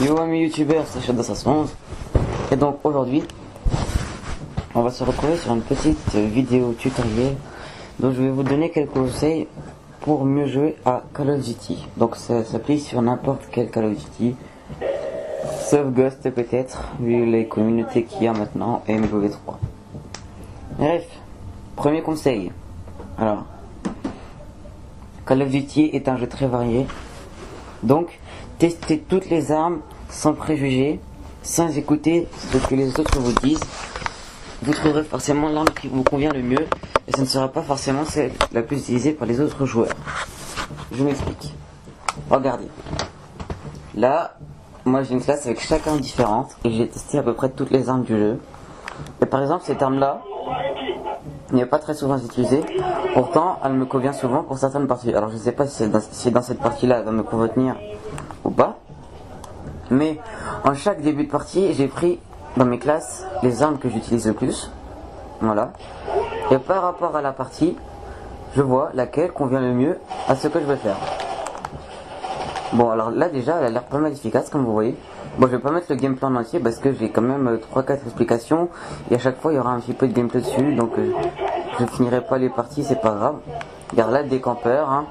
Yo amis youtubeurs, c'est Shadow511 et donc aujourd'hui on va se retrouver sur une petite vidéo tutoriel dont je vais vous donner quelques conseils pour mieux jouer à Call of Duty. Donc ça s'applique sur n'importe quel Call of Duty, sauf Ghost peut-être, vu les communautés qu'il y a maintenant et MW3. Bref, premier conseil. Alors, Call of Duty est un jeu très varié, donc testez toutes les armes sans préjugés, sans écouter ce que les autres vous disent. Vous trouverez forcément l'arme qui vous convient le mieux et ce ne sera pas forcément celle la plus utilisée par les autres joueurs. Je m'explique. Regardez. Là, moi j'ai une classe avec chaque arme différente et j'ai testé à peu près toutes les armes du jeu. Et par exemple cette arme là n'est pas très souvent utilisée, pourtant elle me convient souvent pour certaines parties. Alors je sais pas si dans cette partie là elle va me convenir ou pas, mais en chaque début de partie j'ai pris dans mes classes les armes que j'utilise le plus, voilà, et par rapport à la partie je vois laquelle convient le mieux à ce que je veux faire. Bon, alors là déjà elle a l'air pas mal efficace comme vous voyez. Bon, je vais pas mettre le gameplay en entier parce que j'ai quand même 3-4 explications et à chaque fois il y aura un petit peu de gameplay dessus, donc je finirai pas les parties, c'est pas grave. Regarde là, des campeurs, hein.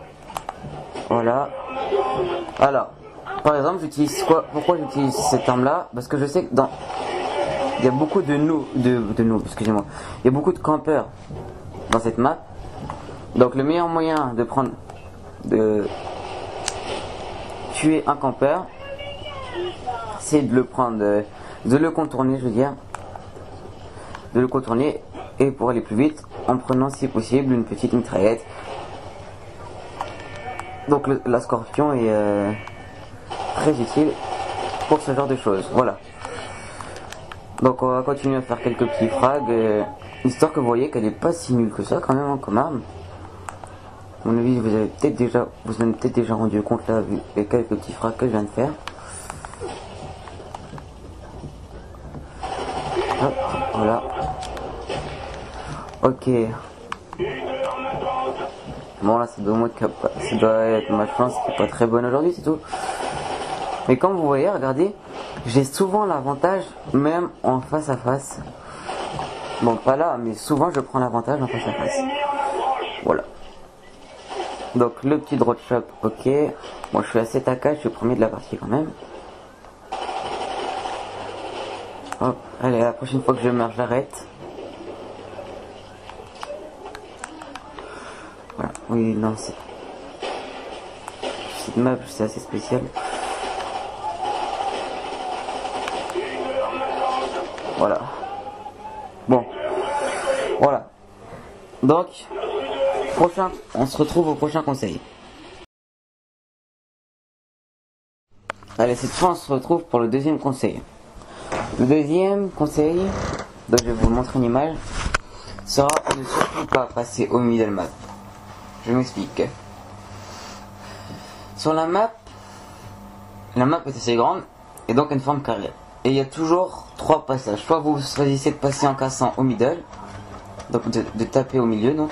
Voilà. Alors, par exemple j'utilise quoi? Pourquoi j'utilise cette arme là? Parce que je sais que il y a beaucoup de excusez-moi, il y a beaucoup de campeurs dans cette map, donc le meilleur moyen de tuer un campeur, c'est de le prendre, de le contourner, je veux dire, de le contourner, et pour aller plus vite, en prenant si possible une petite mitraillette. Donc la Scorpion est très utile pour ce genre de choses, voilà. Donc on va continuer à faire quelques petits frags, histoire que vous voyez qu'elle est pas si nulle que ça quand même, hein, comme arme. À mon avis, vous en avez peut-être déjà rendu compte là, vu les quelques petits frags que je viens de faire. Hop, voilà. Ok. Bon là, ça doit être ma chance qui est pas très bonne aujourd'hui, c'est tout. Mais comme vous voyez, regardez, j'ai souvent l'avantage même en face à face. Bon, pas là, mais souvent je prends l'avantage en face à face. Voilà. Donc le petit drop shop, ok. Bon, je suis à 7 AK, je suis premier de la partie quand même. Hop, allez, la prochaine fois que je meurs, j'arrête. Voilà, oui, non, cette map, c'est assez spécial. Voilà. Bon. Voilà. Donc, on se retrouve au prochain conseil. Allez, cette fois, on se retrouve pour le deuxième conseil. Le deuxième conseil, donc je vais vous montrer une image, sera de ne surtout pas passer au middle map. Je m'explique. Sur la map est assez grande et donc une forme carrée. Et il y a toujours 3 passages. Soit vous choisissez de passer en cassant au middle, donc de taper au milieu donc.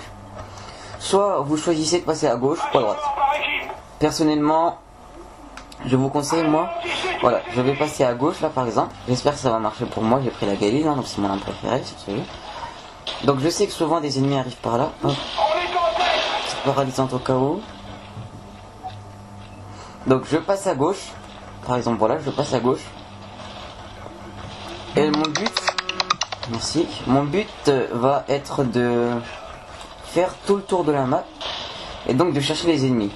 Soit vous choisissez de passer à gauche ou à droite. Personnellement, je vous conseille, moi, voilà, je vais passer à gauche là par exemple. J'espère que ça va marcher pour moi. J'ai pris la Galil, hein, donc c'est mon arme préférée sur ce jeu. Donc je sais que souvent des ennemis arrivent par là. Hop. C'est paralysant au cas où. Donc je passe à gauche. Par exemple, voilà, je passe à gauche. Et mon but, merci, mon but va être de faire tout le tour de la map et donc de chercher les ennemis.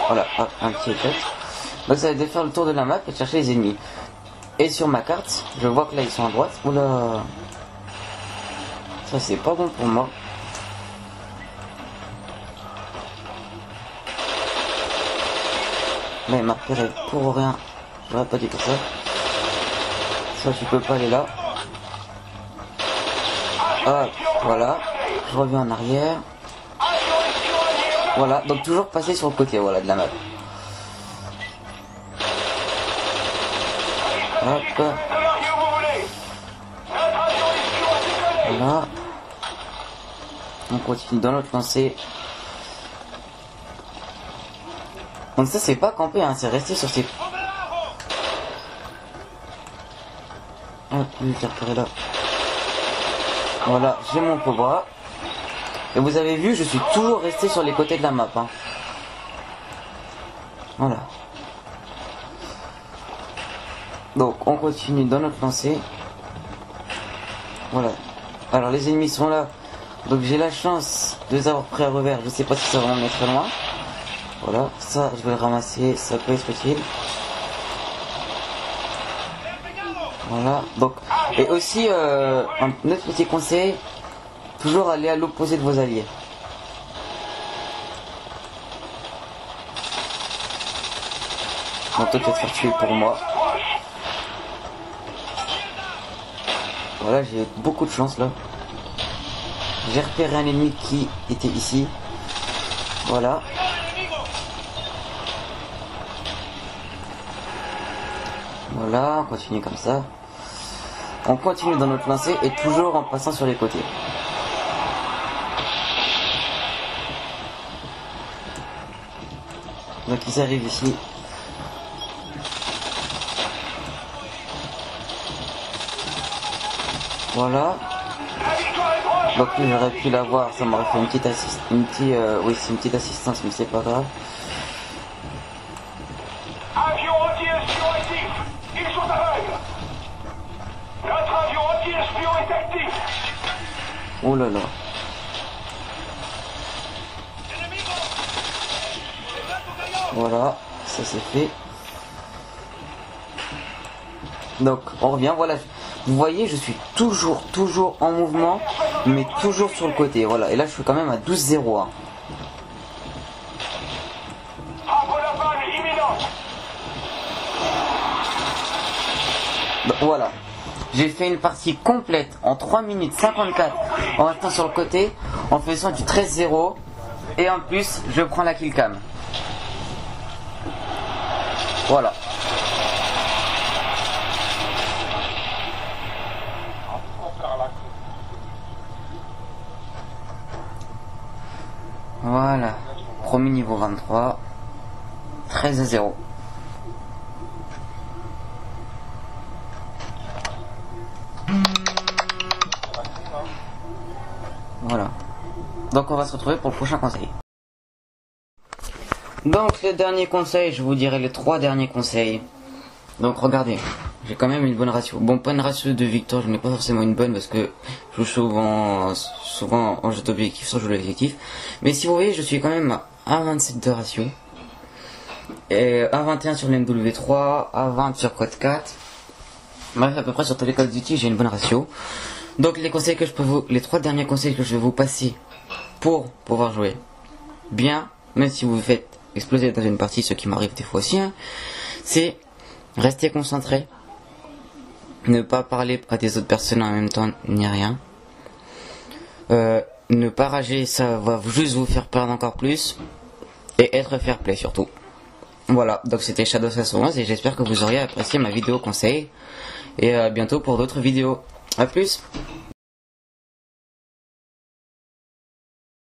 Voilà, hop, un petit effet. Donc ça va être de faire le tour de la map et de chercher les ennemis. Et sur ma carte, je vois que là ils sont à droite. Oula, ça c'est pas bon pour moi. Là il m'a repéré pour rien. J'aurais pas dit que ça. Ça tu peux pas aller là. Hop, voilà. Je reviens en arrière. Voilà, donc toujours passer sur le côté, voilà, de la map. Hop. Voilà. On continue dans l'autre lancée. Donc ça c'est pas camper, hein, c'est rester sur ses... Hop, lui j'ai repéré là. Voilà, j'ai mon cobra. Et vous avez vu, je suis toujours resté sur les côtés de la map. Hein. Voilà. Donc on continue dans notre lancée. Voilà. Alors les ennemis sont là. Donc j'ai la chance de les avoir pris à revers. Je sais pas si ça va m'emmener très loin. Voilà. Ça je vais le ramasser. Ça peut être utile. Voilà. Donc et aussi un autre petit conseil. Toujours aller à l'opposé de vos alliés. On peut peut-être faire tuer pour moi. Voilà, j'ai beaucoup de chance là. J'ai repéré un ennemi qui était ici. Voilà. Voilà, on continue comme ça. On continue dans notre lancée et toujours en passant sur les côtés. Donc ils arrivent ici. Voilà. Donc lui j'aurais pu l'avoir, ça m'aurait fait une petite assistance. Oui, c'est une petite assistance, mais c'est pas grave. Avion anti-espion actif. Ils sont aveugles. Notre avion anti-espion est actif. Oh là là. Voilà, ça c'est fait. Donc on revient, voilà. Vous voyez, je suis toujours en mouvement, mais toujours sur le côté. Voilà, et là je suis quand même à 12-0. Hein. Donc, voilà. J'ai fait une partie complète en 3 minutes 54 en restant sur le côté, en faisant du 13-0. Et en plus, je prends la kill cam. Voilà. Voilà. Premier niveau 23. 13-0. Voilà. Donc on va se retrouver pour le prochain conseil. Donc le dernier conseil, je vous dirai les 3 derniers conseils. Donc regardez, j'ai quand même une bonne ratio. Bon, pas une ratio de victoire, je n'ai pas forcément une bonne parce que je joue souvent en jeu d'objectif sans jouer l'objectif. Mais si vous voyez, je suis quand même à 27 de ratio. Et à 21 sur l'MW3, à 20 sur Code 4. Bref, à peu près sur tous les Call of Duty, j'ai une bonne ratio. Donc les conseils que je peux les 3 derniers conseils que je vais vous passer pour pouvoir jouer bien, même si vous vous faites exploser dans une partie, ce qui m'arrive des fois aussi, hein, c'est rester concentré, ne pas parler à des autres personnes en même temps ni rien, ne pas rager, ça va juste vous faire perdre encore plus, et être fair play surtout. Voilà, donc c'était Shadow 511 et j'espère que vous auriez apprécié ma vidéo conseil, et à bientôt pour d'autres vidéos. A plus.